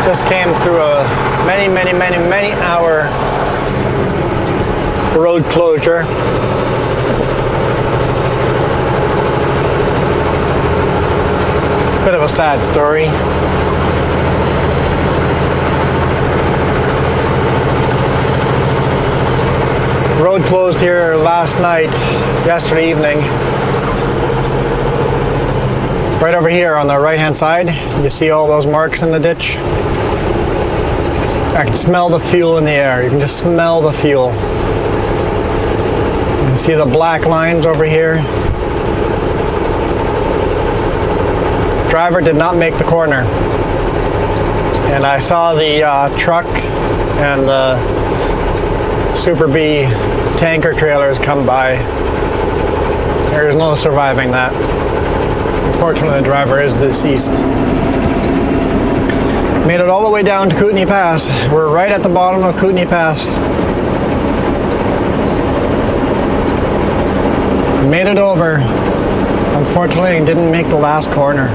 Just came through a many hour road closure. Bit of a sad story. Road closed here yesterday evening. Right over here on the right hand side, you see all those marks in the ditch? I can smell the fuel in the air. You can just smell the fuel. You see the black lines over here? Driver did not make the corner. And I saw the truck and the Super B tanker trailers come by. There's no surviving that. Unfortunately, the driver is deceased. Made it all the way down to Kootenay Pass. We're right at the bottom of Kootenay Pass. Made it over. Unfortunately, didn't make the last corner.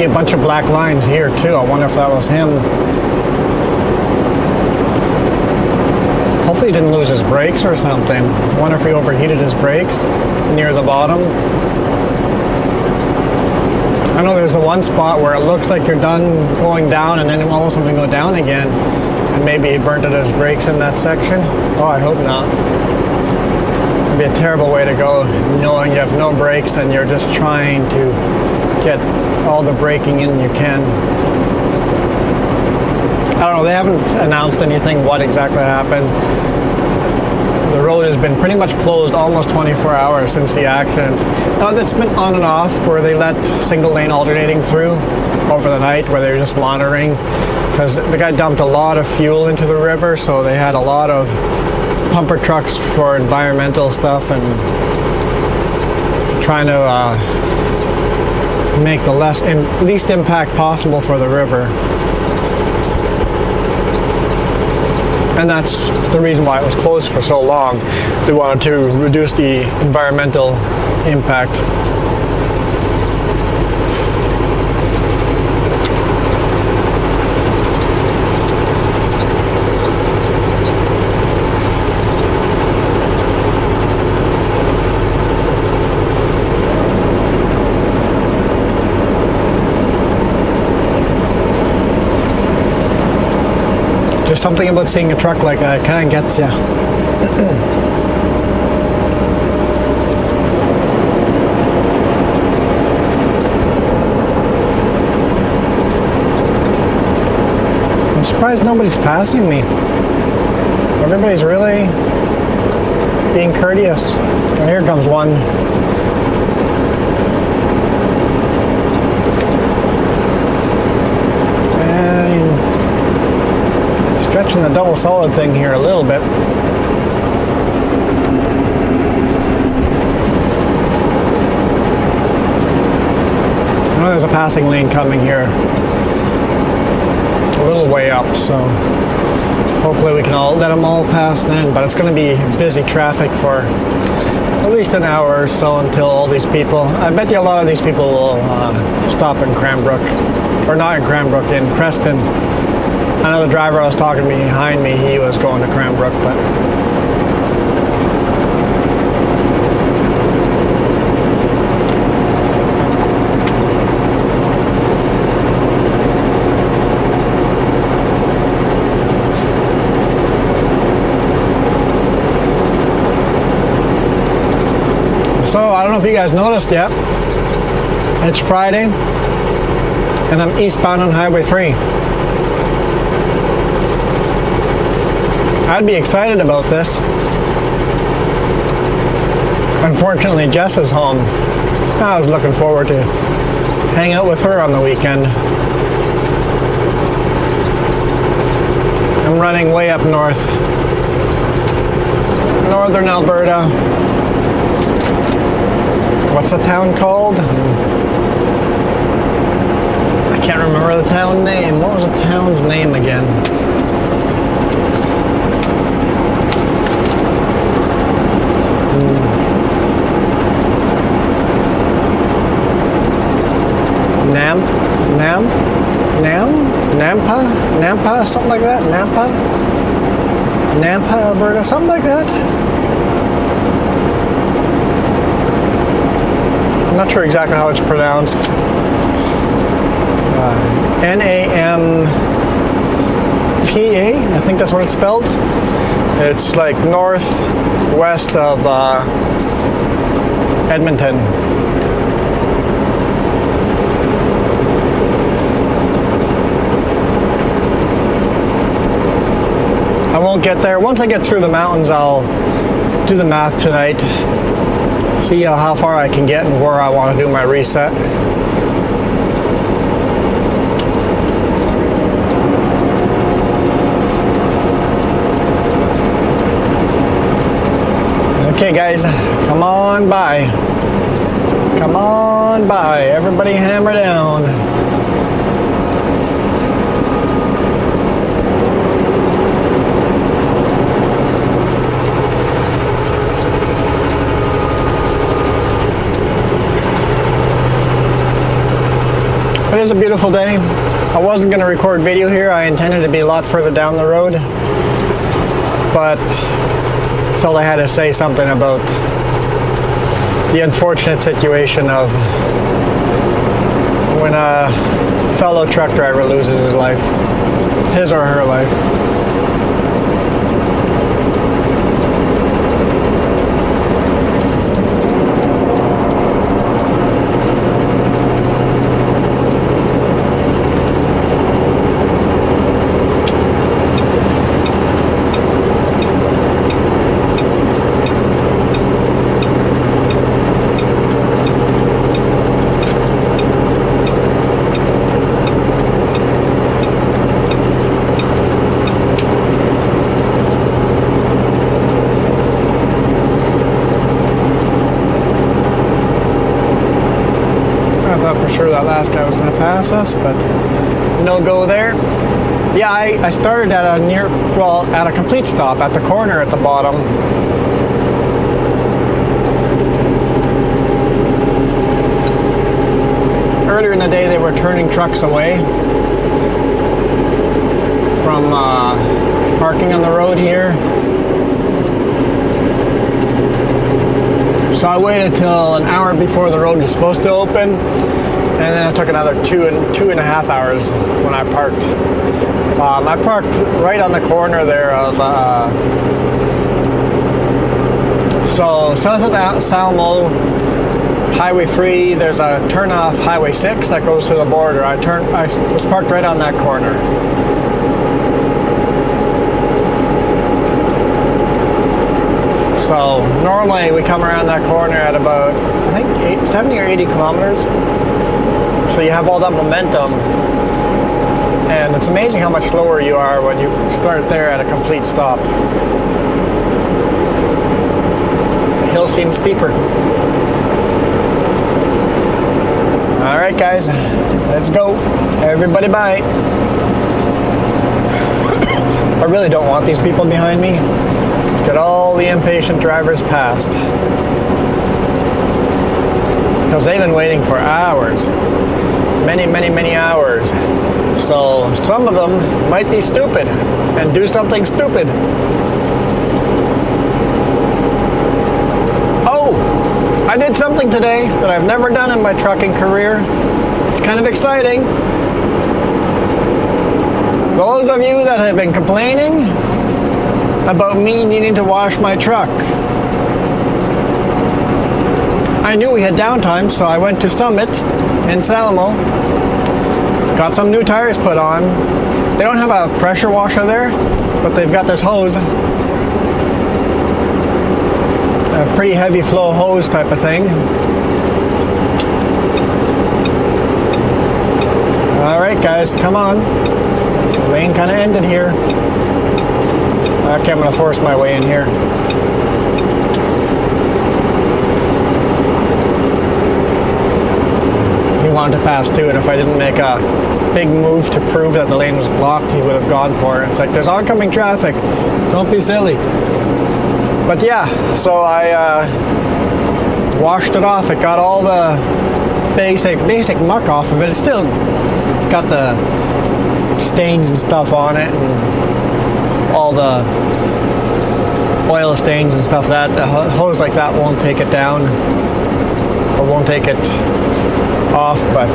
A bunch of black lines here too. I wonder if that was him. Hopefully he didn't lose his brakes or something. I wonder if he overheated his brakes near the bottom. I know there's the one spot where it looks like you're done going down and then all of a sudden go down again, and maybe he burnt out his brakes in that section. Oh, I hope not. It'd be a terrible way to go, knowing you have no brakes and you're just trying to get all the braking in you can. I don't know, they haven't announced anything what exactly happened. The road has been pretty much closed almost 24 hours since the accident. Now that's been on and off, where they let single lane alternating through over the night, where they're just monitoring, because the guy dumped a lot of fuel into the river, so they had a lot of pumper trucks for environmental stuff and trying to make the least impact possible for the river. And that's the reason why it was closed for so long. They wanted to reduce the environmental impact. There's something about seeing a truck like that, it kind of gets you. I'm surprised nobody's passing me. Everybody's really being courteous. Oh, here comes one. Stretching the double solid thing here a little bit. I know there's a passing lane coming here a little way up, so hopefully we can let them all pass then, but it's going to be busy traffic for at least an hour or so until all these people, I bet you a lot of these people will stop in Cranbrook, or not in Cranbrook, in Creston. I know the driver I was talking to behind me, he was going to Cranbrook, but so I don't know if you guys noticed yet, it's Friday and I'm eastbound on Highway 3. I'd be excited about this. Unfortunately, Jess is home. I was looking forward to hang out with her on the weekend. I'm running way up north. Northern Alberta. What's the town called? I can't remember the town name. What was the town's name again? Nampa, something like that. Nampa, Alberta, something like that. I'm not sure exactly how it's pronounced. N-A-M-P-A, I think that's what it's spelled. It's like northwest of Edmonton. I won't get there. Once I get through the mountains, I'll do the math tonight. See how far I can get and where I want to do my reset. Okay guys, come on by. Come on by. Everybody hammer down. It is a beautiful day. I wasn't going to record video here. I intended to be a lot further down the road, but felt I had to say something about the unfortunate situation of when a fellow truck driver loses his life, his or her life. That last guy was going to pass us, but no go there. Yeah, I started at at a complete stop at the corner at the bottom. Earlier in the day, they were turning trucks away from parking on the road here. So I waited till an hour before the road was supposed to open. And then I took another two and a half hours when I parked. I parked right on the corner there of, so south of Salmo, Highway 3, there's a turn off Highway 6 that goes to the border. I was parked right on that corner. So normally we come around that corner at about, I think 70 or 80 kilometers. So you have all that momentum, and it's amazing how much slower you are when you start there at a complete stop. The hill seems steeper. Alright guys, let's go. Everybody bye. I really don't want these people behind me. Get all the impatient drivers past. Because they've been waiting for hours. Many hours. So some of them might be stupid and do something stupid. Oh, I did something today that I've never done in my trucking career. It's kind of exciting. Those of you that have been complaining about me needing to wash my truck, I knew we had downtime, so I went to Summit in Salmo, got some new tires put on. They don't have a pressure washer there, but they've got this hose, a pretty heavy flow hose type of thing. Alright guys, come on. The rain kind of ended here. Okay, I'm going to force my way in here. He wanted to pass too, and if I didn't make a big move to prove that the lane was blocked, he would have gone for it. It's like, there's oncoming traffic. Don't be silly. But yeah, so I washed it off. It got all the basic muck off of it. It's still got the stains and stuff on it, and all the oil stains and stuff. That a hose like that won't take it down, or won't take it off, but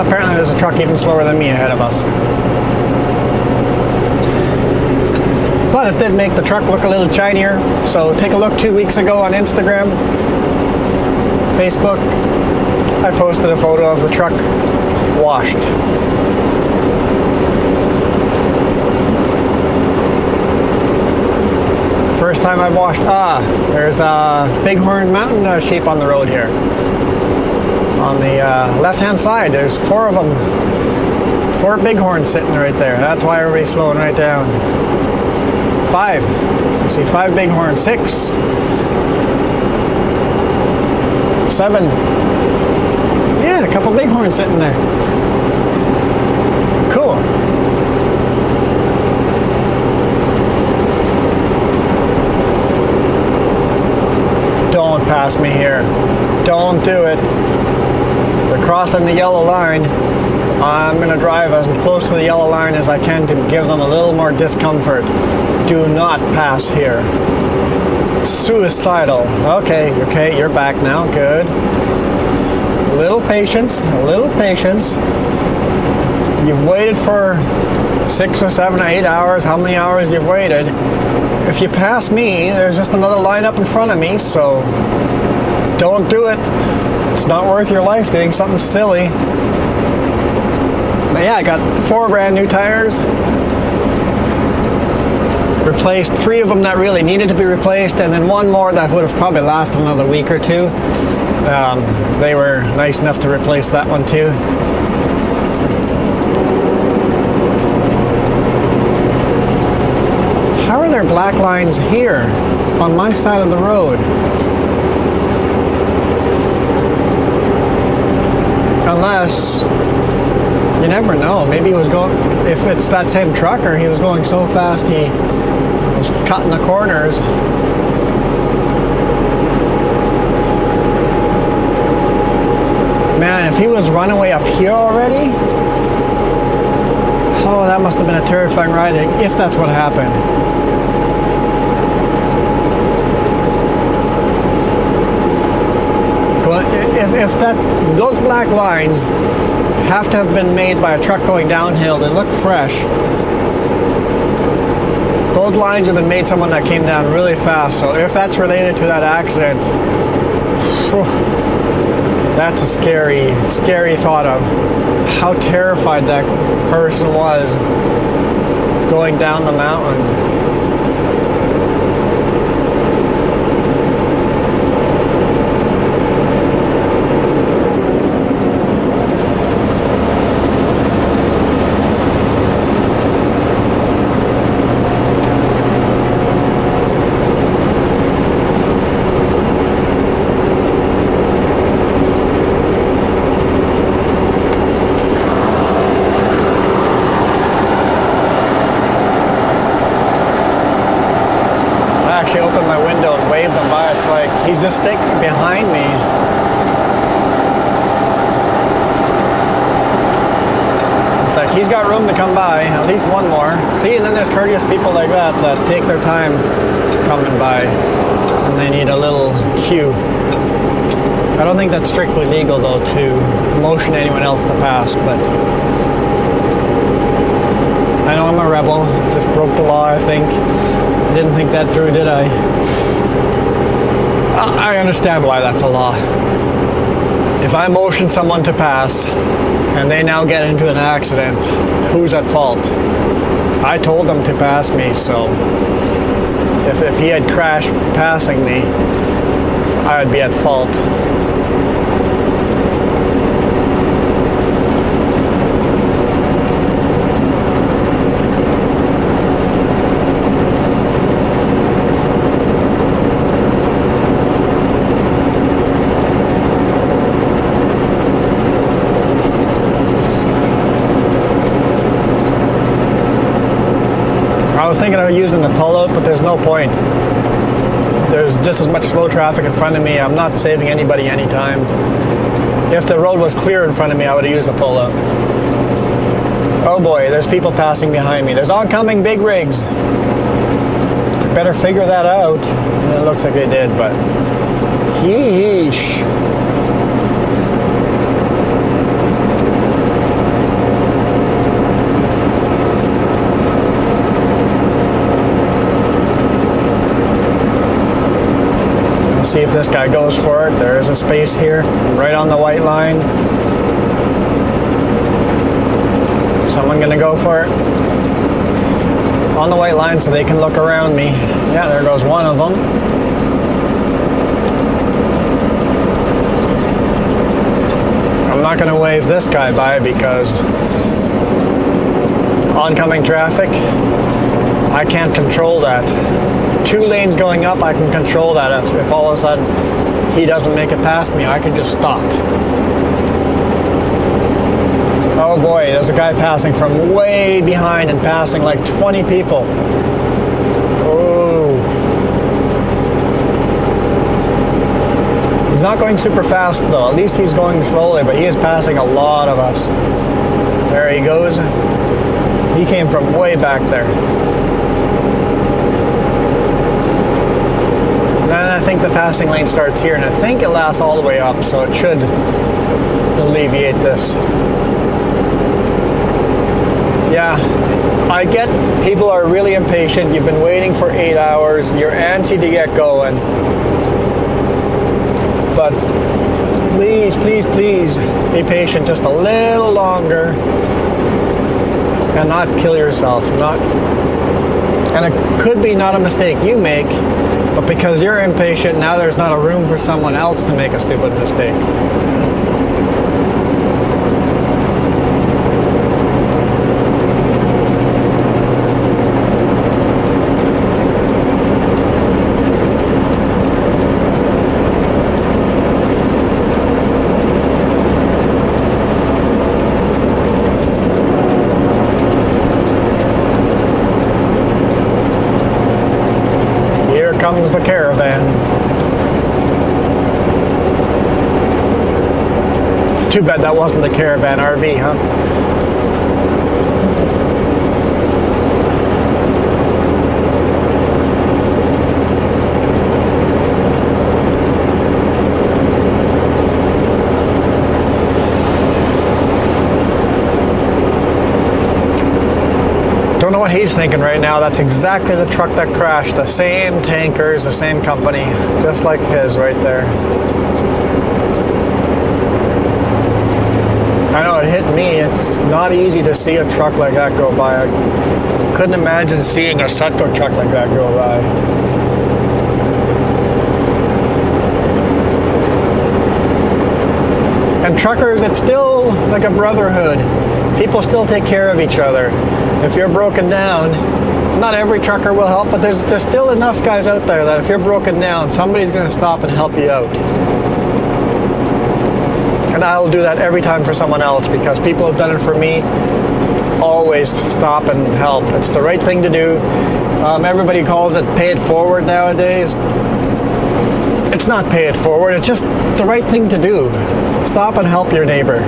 apparently there's a truck even slower than me ahead of us. But it did make the truck look a little shinier. So take a look 2 weeks ago on Instagram, Facebook. I posted a photo of the truck washed. First time I've washed. There's a bighorn mountain sheep on the road here. On the left-hand side, there's 4 of them. 4 bighorns sitting right there. That's why everybody's slowing right down. 5. You see 5 bighorns. 6. 7. Yeah, a couple bighorns sitting there. Cool. Don't pass me here. Don't do it. They're crossing the yellow line. I'm going to drive as close to the yellow line as I can to give them a little more discomfort. Do not pass here. Suicidal. Okay, you're back now. Good. A little patience. A little patience. You've waited for 6 or 7 or 8 hours. How many hours you've waited? If you pass me, there's just another line up in front of me, so don't do it. It's not worth your life doing something silly. But yeah, I got 4 brand new tires. Replaced 3 of them that really needed to be replaced, and then 1 more that would have probably lasted another week or 2. They were nice enough to replace that one too. How are there black lines here on my side of the road? Unless, you never know, maybe he was going, if it's that same trucker, he was going so fast he was cutting the corners. Man, if he was running way up here already, oh, that must have been a terrifying ride, if that's what happened. If those black lines have to have been made by a truck going downhill to look fresh, those lines have been made someone that came down really fast. So if that's related to that accident, whew, that's a scary, scary thought of how terrified that person was going down the mountain. Open my window and wave them by. It's like he's just sticking behind me. It's like he's got room to come by, at least 1 more. See, and then there's courteous people like that that take their time coming by, and they need a little cue. I don't think that's strictly legal though to motion anyone else to pass, but I know I'm a rebel. Just broke the law, I think. I didn't think that through, did I? I understand why that's a law. If I motion someone to pass and they now get into an accident, who's at fault? I told them to pass me, so if he had crashed passing me, I would be at fault. thinking of using the pull-out, but there's no point. There's just as much slow traffic in front of me. I'm not saving anybody any time. If the road was clear in front of me, I would have used the pull-out. Oh boy, there's people passing behind me. There's oncoming big rigs. Better figure that out. It looks like they did, but yeesh. Let's see if this guy goes for it. There is a space here, right on the white line. Someone gonna go for it? On the white line so they can look around me. Yeah, there goes one of them. I'm not going to wave this guy by because oncoming traffic, I can't control that. 2 lanes going up, I can control that. If all of a sudden he doesn't make it past me, I can just stop. Oh boy, there's a guy passing from way behind and passing like 20 people. Oh. He's not going super fast though. At least he's going slowly, but he is passing a lot of us. There he goes. He came from way back there. And I think the passing lane starts here, and I think it lasts all the way up, so it should alleviate this. Yeah, I get people are really impatient. You've been waiting for 8 hours. You're antsy to get going. But please, please, please be patient just a little longer and not kill yourself. And it could be not a mistake you make, but because you're impatient, now there's not a room for someone else to make a stupid mistake. Comes the caravan. Too bad that wasn't the caravan RV, huh? Don't know what he's thinking right now. That's exactly the truck that crashed. The same tankers, the same company, just like his right there. I know it hit me. It's not easy to see a truck like that go by. I couldn't imagine seeing a Sutco truck like that go by. And truckers, it's still like a brotherhood. People still take care of each other. If you're broken down, not every trucker will help, but there's still enough guys out there that if you're broken down, somebody's going to stop and help you out. And I'll do that every time for someone else because people have done it for me. Always stop and help. It's the right thing to do. Everybody calls it pay it forward nowadays. It's not pay it forward, it's just the right thing to do. Stop and help your neighbor.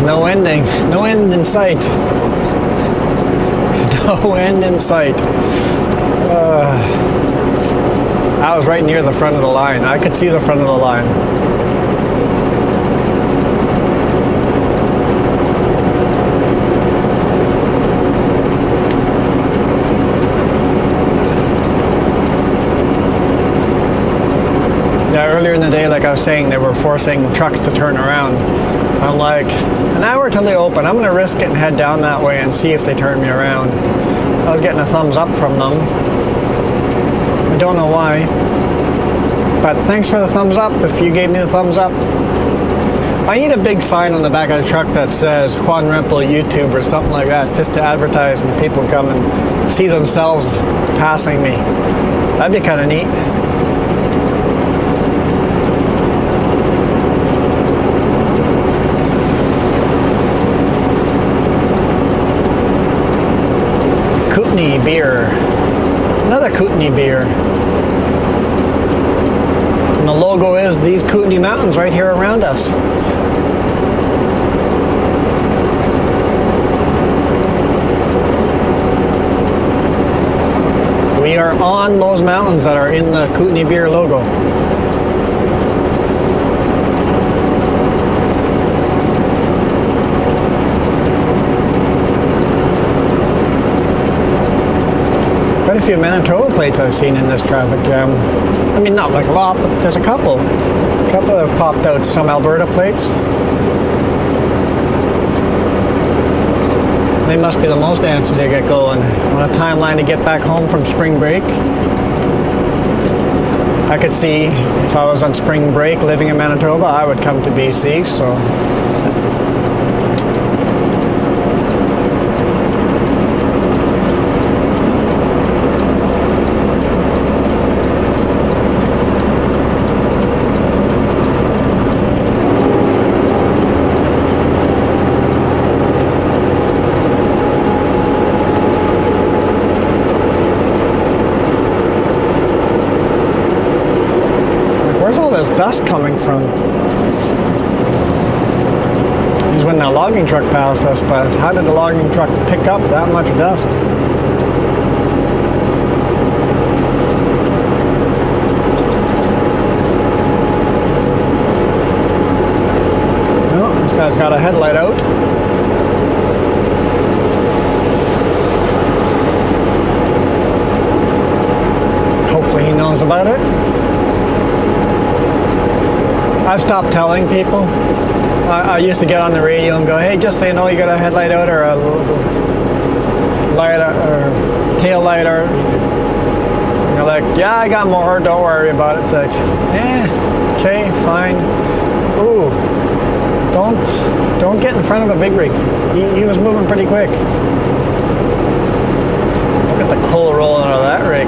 No ending, no end in sight. No end in sight. I was right near the front of the line. I could see the front of the line. Yeah, earlier in the day, like I was saying, they were forcing trucks to turn around. I'm like, an hour till they open. I'm going to risk it and head down that way and see if they turn me around. I was getting a thumbs up from them. I don't know why. But thanks for the thumbs up if you gave me the thumbs up. I need a big sign on the back of the truck that says Juan Rempel YouTube or something like that, just to advertise and people come and see themselves passing me. That'd be kind of neat. Kootenay beer. Another Kootenay beer. And the logo is these Kootenay mountains right here around us. We are on those mountains that are in the Kootenay beer logo. Quite a few Manitoba plates I've seen in this traffic jam. I mean, not like a lot, but there's a couple. A couple have popped out. Some Alberta plates. They must be the most antsy to get going. On a timeline to get back home from spring break. I could see if I was on spring break living in Manitoba, I would come to BC, so. Dust coming from is when the logging truck passed us, but how did the logging truck pick up that much dust? Oh, this guy's got a headlight out. Hopefully he knows about it. I've stopped telling people. I used to get on the radio and go, hey, just so you know, you got a headlight out or a light or tail light out. And they're like, yeah, I got more, don't worry about it. It's like, okay, fine. Ooh, don't get in front of a big rig. He was moving pretty quick. Look at the coal rolling out of that rig.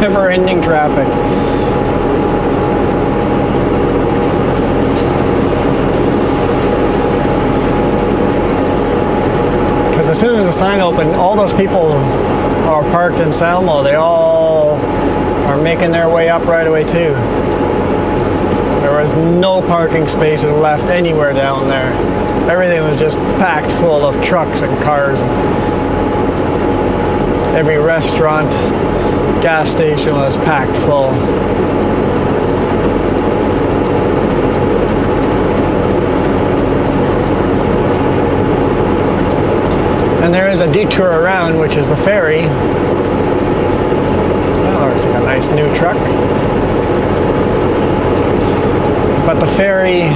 Never-ending traffic. Because as soon as the sign opened, all those people are parked in Salmo. They all are making their way up right away too. There was no parking spaces left anywhere down there. Everything was just packed full of trucks and cars. Every restaurant, gas station was packed full. And there is a detour around, which is the ferry. Oh, there's like a nice new truck. But the ferry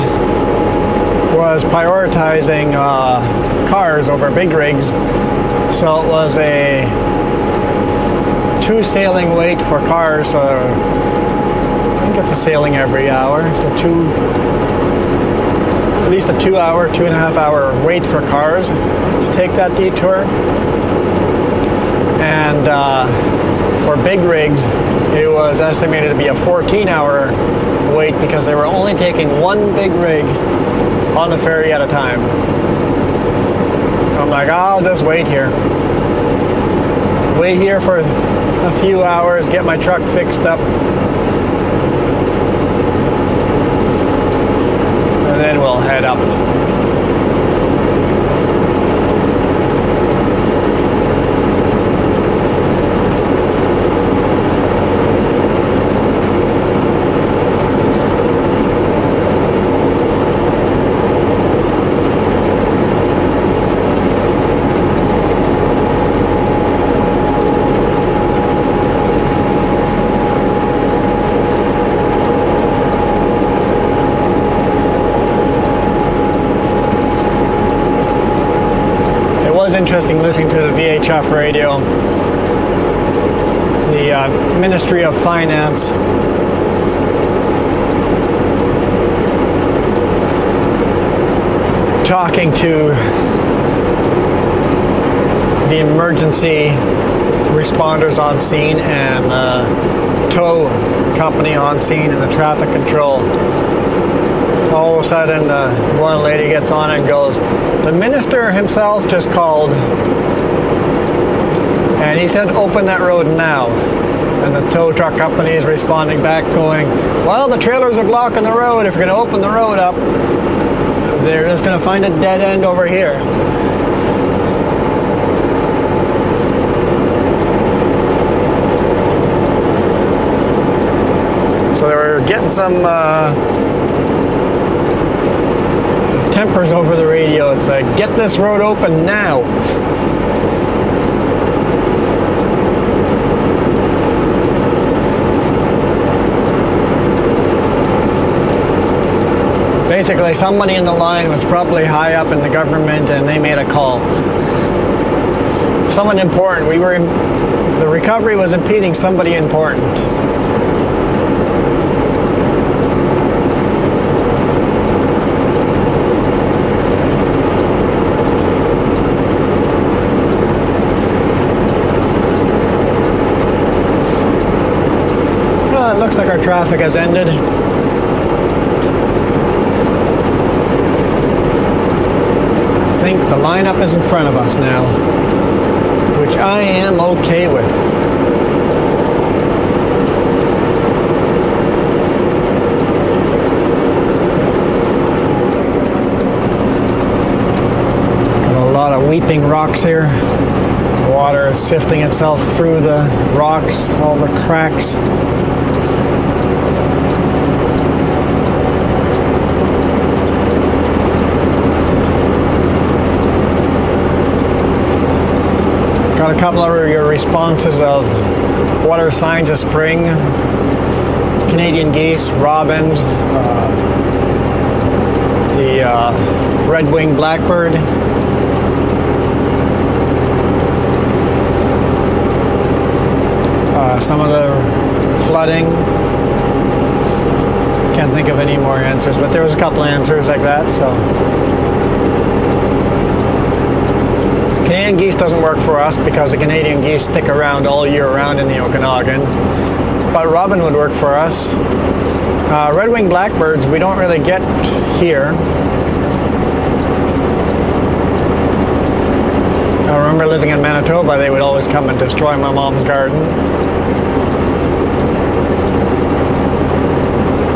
was prioritizing cars over big rigs, so it was a 2 sailing wait for cars. So I think it's a sailing every hour, so at least a 2-hour, 2.5 hour wait for cars to take that detour. And for big rigs, it was estimated to be a 14-hour wait because they were only taking one big rig on the ferry at a time. I'm like, I'll just wait here. Wait here for a few hours, get my truck fixed up, and then we'll head up. listening to the VHF radio. The Ministry of Finance talking to the emergency responders on scene and the tow company on scene and the traffic control. All of a sudden, the one lady gets on and goes, "The minister himself just called, and he said, open that road now." And the tow truck company is responding back going, "Well, the trailers are blocking the road. If you're going to open the road up, they're just going to find a dead end over here." So they were getting some tempers over the radio. It's like, get this road open now. Basically, somebody in the line was probably high up in the government and they made a call. Someone important. The recovery was impeding somebody important. Well, it looks like our traffic has ended. I think the lineup is in front of us now, which I am okay with. Got a lot of weeping rocks here. Water is sifting itself through the rocks, all the cracks. Got a couple of your responses of what are signs of spring. Canadian geese, robins, the red-winged blackbird. Some of the flooding. Can't think of any more answers, but there was a couple of answers like that, so. Canadian geese doesn't work for us because the Canadian geese stick around all year round in the Okanagan, but robin would work for us. Red-winged blackbirds we don't really get here. I remember living in Manitoba, they would always come and destroy my mom's garden.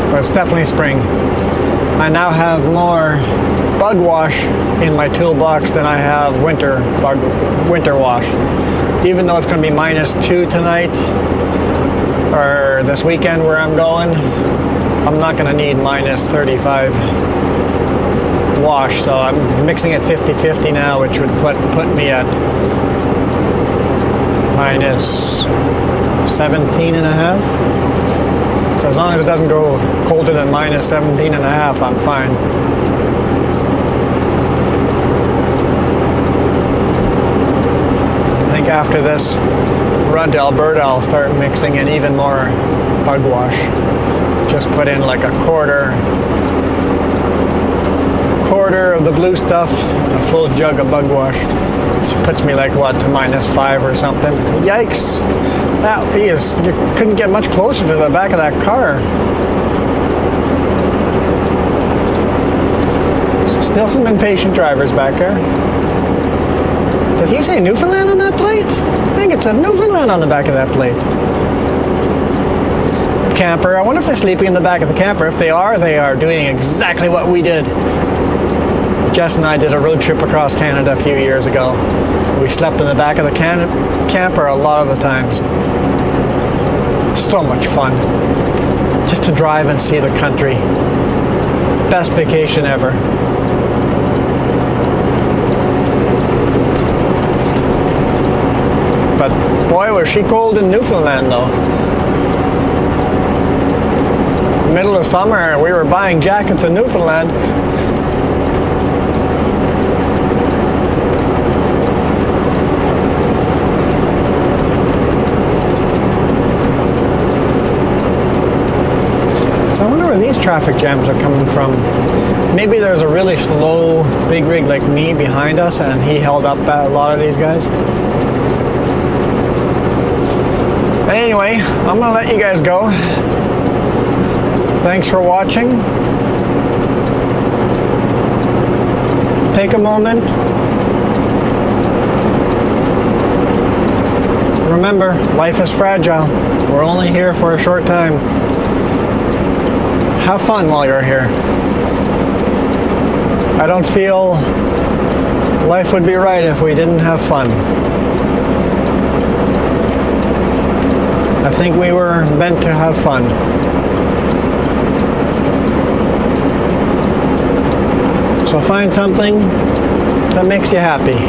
But it's definitely spring. I now have more bug wash in my toolbox than I have winter wash. Even though it's going to be -2 tonight, or this weekend where I'm going, I'm not going to need -35 wash. So I'm mixing it 50-50 now, which would put me at -17.5. So as long as it doesn't go colder than -17.5, I'm fine. I think after this run to Alberta, I'll start mixing in even more bug wash. Just put in like a quarter of the blue stuff and a full jug of bug wash. Which puts me like what, to -5 or something. Yikes! You couldn't get much closer to the back of that car. Still some impatient drivers back there. Did he say Newfoundland on that plate? I think it said Newfoundland on the back of that plate. Camper. I wonder if they're sleeping in the back of the camper. If they are doing exactly what we did. Jess and I did a road trip across Canada a few years ago. We slept in the back of the camper a lot of the times. So much fun. Just to drive and see the country. Best vacation ever. But boy, was she cold in Newfoundland though. Middle of summer, we were buying jackets in Newfoundland. traffic jams are coming from. Maybe there's a really slow big rig like me behind us and he held up a lot of these guys. Anyway, I'm gonna let you guys go. Thanks for watching. Take a moment. Remember, life is fragile. We're only here for a short time. Have fun while you're here. I don't feel life would be right if we didn't have fun. I think we were meant to have fun. So find something that makes you happy.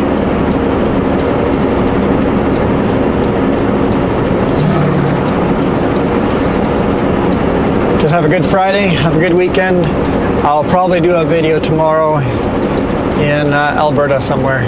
Just have a good Friday, have a good weekend. I'll probably do a video tomorrow in Alberta somewhere.